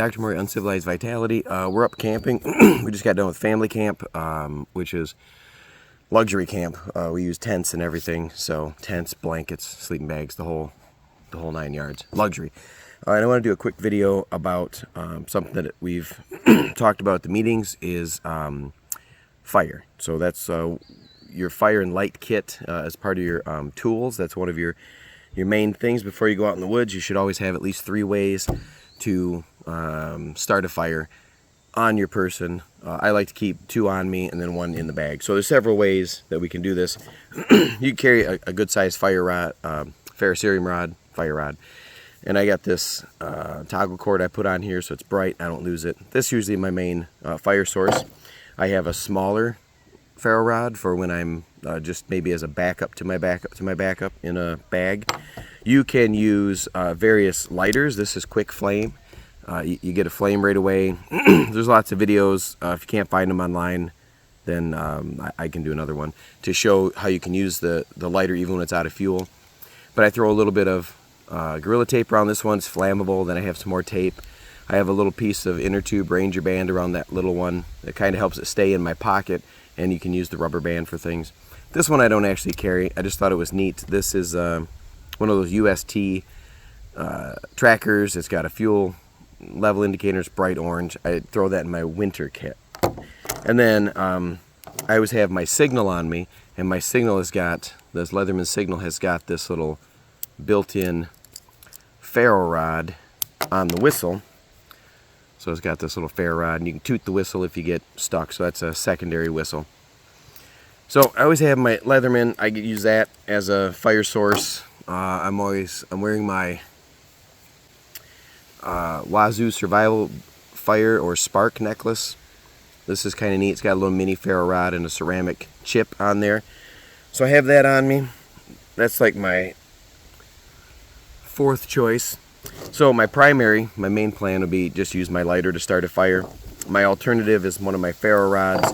Dr. Morey, Uncivilized Vitality. We're up camping. We just got done with family camp, which is luxury camp. We use tents and everything, so tents, blankets, sleeping bags, the whole 9 yards. Luxury. And I want to do a quick video about something that we've talked about at the meetings is fire. So that's your fire and light kit as part of your tools. That's one of your main things before you go out in the woods. You should always have at least 3 ways to start a fire on your person. I like to keep 2 on me and then 1 in the bag. So there's several ways that we can do this. You can carry a good sized fire rod, ferrocerium rod, fire rod. And I got this toggle cord I put on here so it's bright, I don't lose it. This is usually my main fire source. I have a smaller ferro rod for when I'm just maybe as a backup to my backup in a bag. You can use various lighters. This is quick flame. You get a flame right away. There's lots of videos. If you can't find them online, then I can do another one to show how you can use the lighter even when it's out of fuel. But I throw a little bit of Gorilla tape around this one. It's flammable. Then I have some more tape. I have a little piece of inner tube Ranger band around that little one. It kind of helps it stay in my pocket, and you can use the rubber band for things. This one I don't actually carry. I just thought it was neat. This is one of those UST trackers. It's got a fuel level indicator. It's bright orange. I throw that in my winter kit. And then I always have my signal on me, and my signal has got, this Leatherman signal has got this little built-in ferro rod on the whistle. So it's got this little ferro rod, and you can toot the whistle if you get stuck. So that's a secondary whistle. So I always have my Leatherman. I could use that as a fire source. I'm wearing my Wazoo Survival Fire or Spark necklace. This is kind of neat. It's got a little mini ferro rod and a ceramic chip on there. So I have that on me. That's like my 4th choice. So my main plan would be just use my lighter to start a fire. My alternative is one of my ferro rods.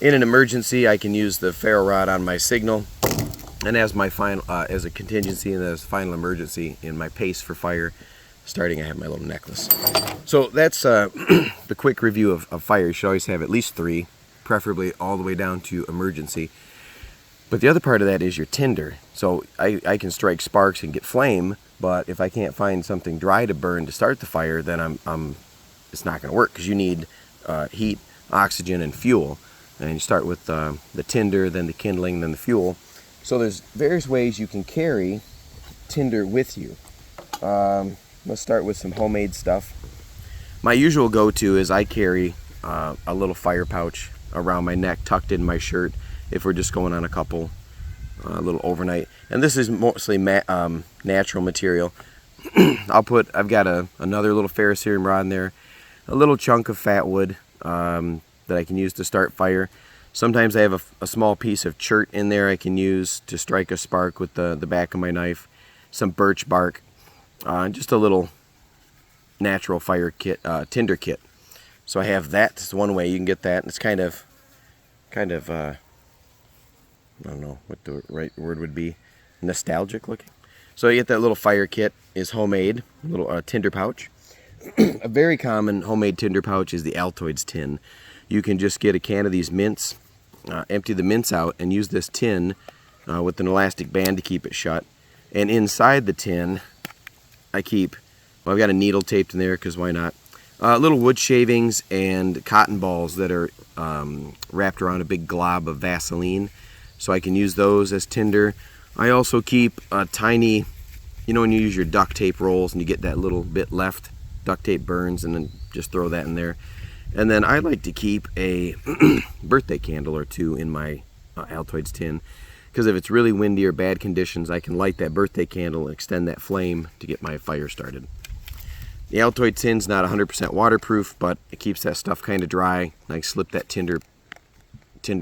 In an emergency, I can use the ferro rod on my signal, and as my final, as a contingency and as final emergency in my pace for fire starting, I have my little necklace. So that's the quick review of fire. You should always have at least 3, preferably all the way down to emergency. But the other part of that is your tinder. So I can strike sparks and get flame, but if I can't find something dry to burn to start the fire, then it's not going to work, because you need heat, oxygen, and fuel. And you start with the tinder, then the kindling, then the fuel. So there's various ways you can carry tinder with you. Let's start with some homemade stuff. My usual go-to is I carry a little fire pouch around my neck, tucked in my shirt, if we're just going on a little overnight. And this is mostly natural material. I've got another little ferrocerium rod in there, a little chunk of fat wood that I can use to start fire. Sometimes I have a small piece of chert in there I can use to strike a spark with the back of my knife. Some birch bark, just a little natural fire kit, tinder kit. So I have that. It's one way you can get that. It's kind of I don't know what the right word would be, nostalgic looking. So you get that little fire kit, is homemade, a little tinder pouch. A very common homemade tinder pouch is the Altoids tin. You can just get a can of these mints, empty the mints out, and use this tin with an elastic band to keep it shut. And inside the tin, I've got a needle taped in there, because why not? Little wood shavings and cotton balls that are wrapped around a big glob of Vaseline. So I can use those as tinder. I also keep a tiny, when you use your duct tape rolls and you get that little bit left, duct tape burns, and then just throw that in there. And then I like to keep a birthday candle or 2 in my Altoids tin, because if it's really windy or bad conditions, I can light that birthday candle and extend that flame to get my fire started. The Altoid tin's not 100% waterproof, but it keeps that stuff kind of dry. I slip that tinder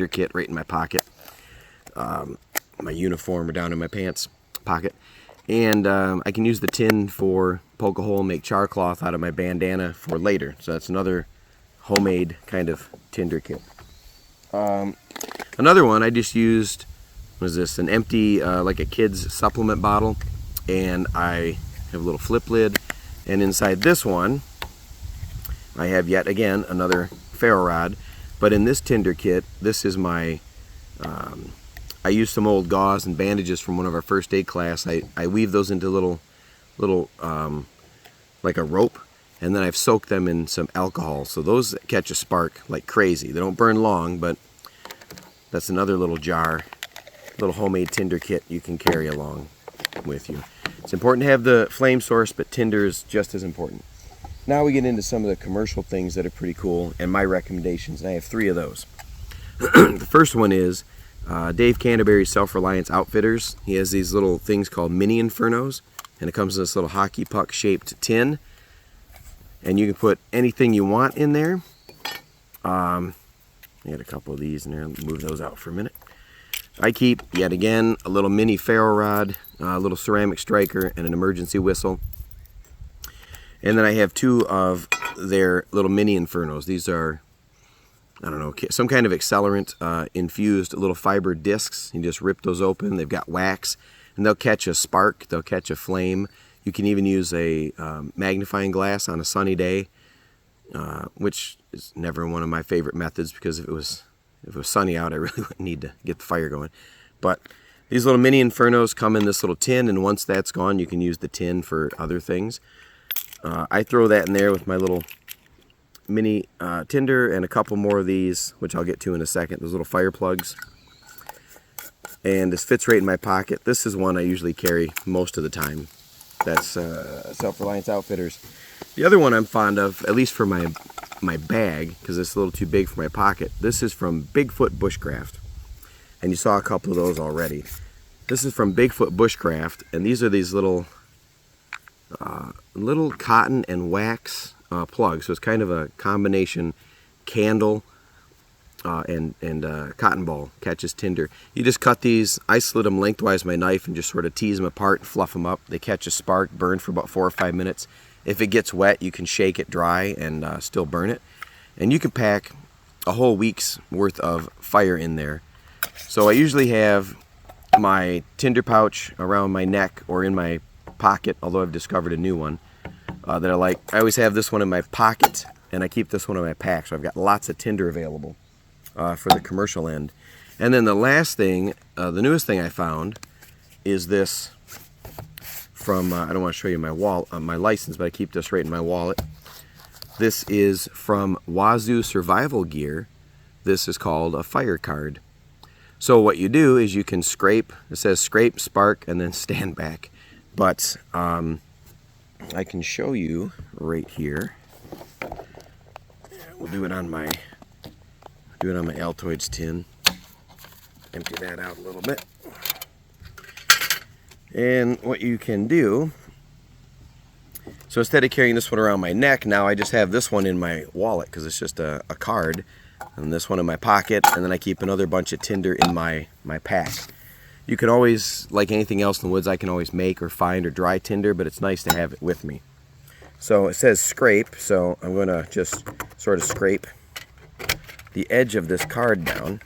kit right in my pocket, my uniform or down in my pants pocket. And I can use the tin for poke a hole, make char cloth out of my bandana for later. So that's another homemade kind of tinder kit. Another one I just used was this, an empty, like a kid's supplement bottle. And I have a little flip lid. And inside this one, I have yet again another ferro rod, but in this Tinder kit, this is my, I used some old gauze and bandages from one of our first aid class. I weave those into little like a rope, and then I've soaked them in some alcohol, so those catch a spark like crazy. They don't burn long, but that's another little jar, little homemade tinder kit you can carry along with you. It's important to have the flame source, but tinder is just as important. Now we get into some of the commercial things that are pretty cool and my recommendations, and I have 3 of those. The first one is Dave Canterbury's Self-Reliance Outfitters. He has these little things called mini infernos, and it comes in this little hockey puck shaped tin, and you can put anything you want in there. I got a couple of these in there. Let me move those out for a minute. I keep, yet again, a little mini ferro rod, a little ceramic striker, and an emergency whistle. And then I have 2 of their little mini infernos. These are, I don't know, some kind of accelerant infused little fiber discs. You just rip those open. They've got wax, and they'll catch a spark. They'll catch a flame. You can even use a magnifying glass on a sunny day, which is never one of my favorite methods, because if it was sunny out, I really wouldn't need to get the fire going. But these little mini infernos come in this little tin, and once that's gone, you can use the tin for other things. I throw that in there with my little mini tinder and a couple more of these, which I'll get to in a second, those little fire plugs. And this fits right in my pocket. This is one I usually carry most of the time. That's Self-Reliance Outfitters. The other one I'm fond of, at least for my bag, because it's a little too big for my pocket, this is from Bigfoot Bushcraft. And you saw a couple of those already. This is from Bigfoot Bushcraft, and these are these little cotton and wax plugs. So it's kind of a combination candle and cotton ball catches tinder. You just cut these. I slit them lengthwise with my knife and just sort of tease them apart and fluff them up. They catch a spark, burn for about 4 or 5 minutes. If it gets wet, you can shake it dry and still burn it. And you can pack a whole week's worth of fire in there. So I usually have my tinder pouch around my neck or in my pocket, although I've discovered a new one that I like. I always have this one in my pocket, and I keep this one in my pack, so I've got lots of tinder available for the commercial end. And then the last thing, the newest thing I found, is this from, I don't want to show you my my license, but I keep this right in my wallet. This is from Wazoo Survival Gear. This is called a fire card. So what you do is you can scrape, it says scrape, spark, and then stand back. But I can show you right here. We'll do it on my Altoids tin. Empty that out a little bit. And what you can do, so instead of carrying this one around my neck, now I just have this one in my wallet, because it's just a card, and this one in my pocket, and then I keep another bunch of tinder in my pack. You can always, like anything else in the woods, I can always make or find or dry tinder, but it's nice to have it with me. So it says scrape, so I'm going to just sort of scrape the edge of this card down.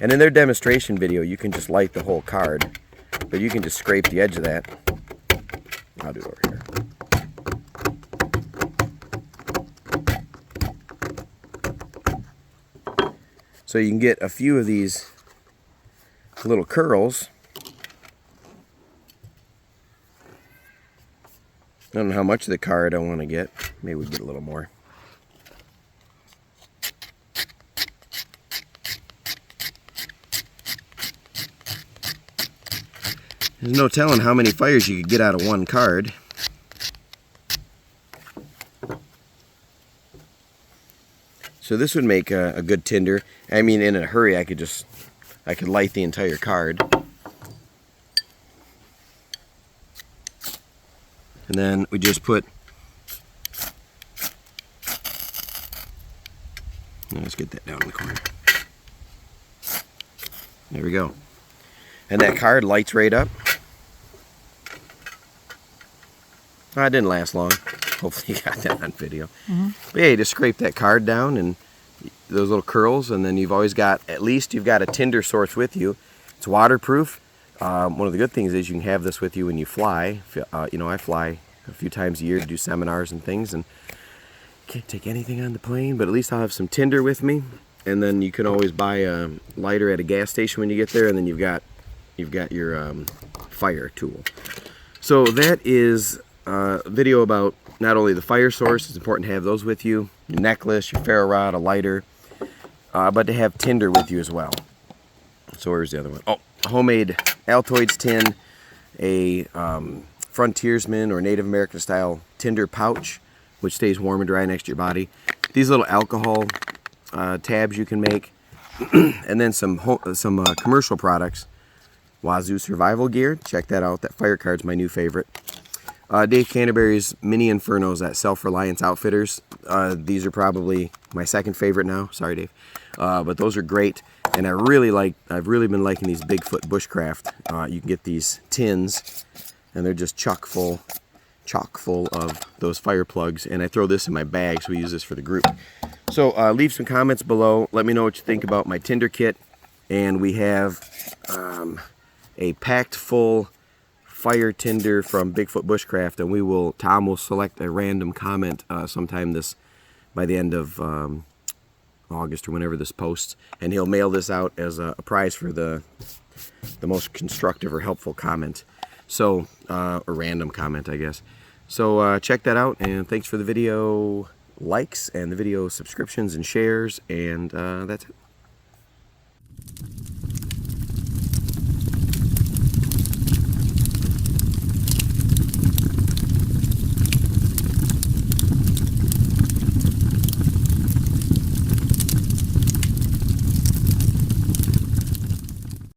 And in their demonstration video, you can just light the whole card, but you can just scrape the edge of that. I'll do it over here. So you can get a few of these little curls. I don't know how much of the card I want to get. Maybe we get a little more. There's no telling how many fires you could get out of one card. So this would make a good tinder. I mean, in a hurry, I could light the entire card. And then we just put, let's get that down in the corner. There we go. And that card lights right up. Oh, it didn't last long. Hopefully you got that on video. But yeah, you just scrape that card down and those little curls, and then you've always got, at least you've got a tinder source with you. It's waterproof. One of the good things is you can have this with you when you fly. You know, I fly a few times a year to do seminars and things, and can't take anything on the plane, but at least I'll have some Tinder with me. And then you can always buy a lighter at a gas station when you get there, and then you've got your fire tool. So that is a video about not only the fire source, it's important to have those with you, your necklace, your ferro rod, a lighter, but to have Tinder with you as well. So where's the other one? Oh, a homemade Altoids tin, a frontiersman or Native American style Tinder pouch, which stays warm and dry next to your body. These little alcohol tabs you can make, and then some commercial products. Wazoo survival gear, check that out. That fire card's my new favorite. Dave Canterbury's mini infernos at Self-Reliance Outfitters. These are probably my second favorite now. Sorry, Dave, but those are great. And I've really been liking these Bigfoot Bushcraft. You can get these tins, and they're just chock full of those fire plugs. And I throw this in my bag, so we use this for the group. So leave some comments below. Let me know what you think about my Tinder kit. And we have a packed full fire tinder from Bigfoot Bushcraft, and Tom will select a random comment sometime by the end of August or whenever this posts, and he'll mail this out as a prize for the most constructive or helpful comment. So a random comment, I guess. So check that out, and thanks for the video likes and the video subscriptions and shares, and that's it.